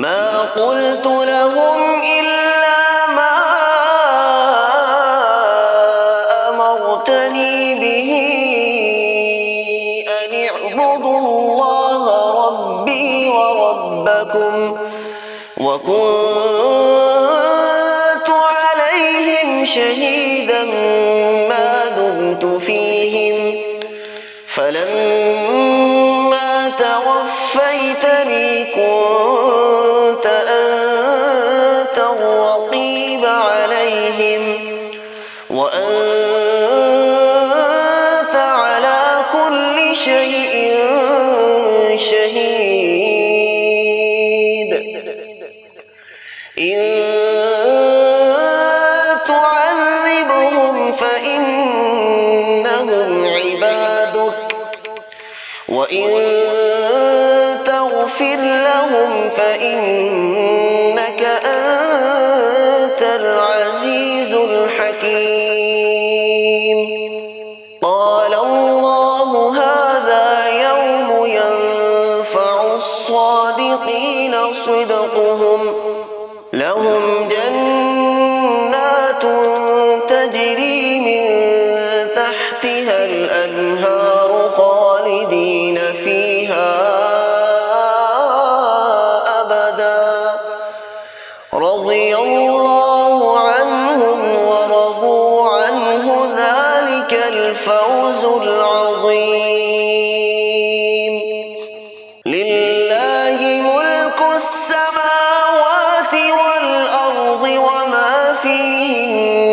ما قلت لهم إلا ما أمرتني به أن اعبدوا الله ربي وربكم وكنت عليهم شهيدا ما دمت فيهم فلما توفيتني كنت أنت الرقيب عليهم وأنت على كل شيء شهيد إن تعذبهم فإنهم عبادك وإن تغفر لهم فإنك أنت العزيز الحكيم قال الله هذا يوم ينفع الصادقين صدقهم لهم جنات تجري من تحتها الأنهار خالدين فيها أبدا رضي الله عنهم ورضوا عنه ذلك الفوز العظيم لله ملك السماوات والأرض وما فيهن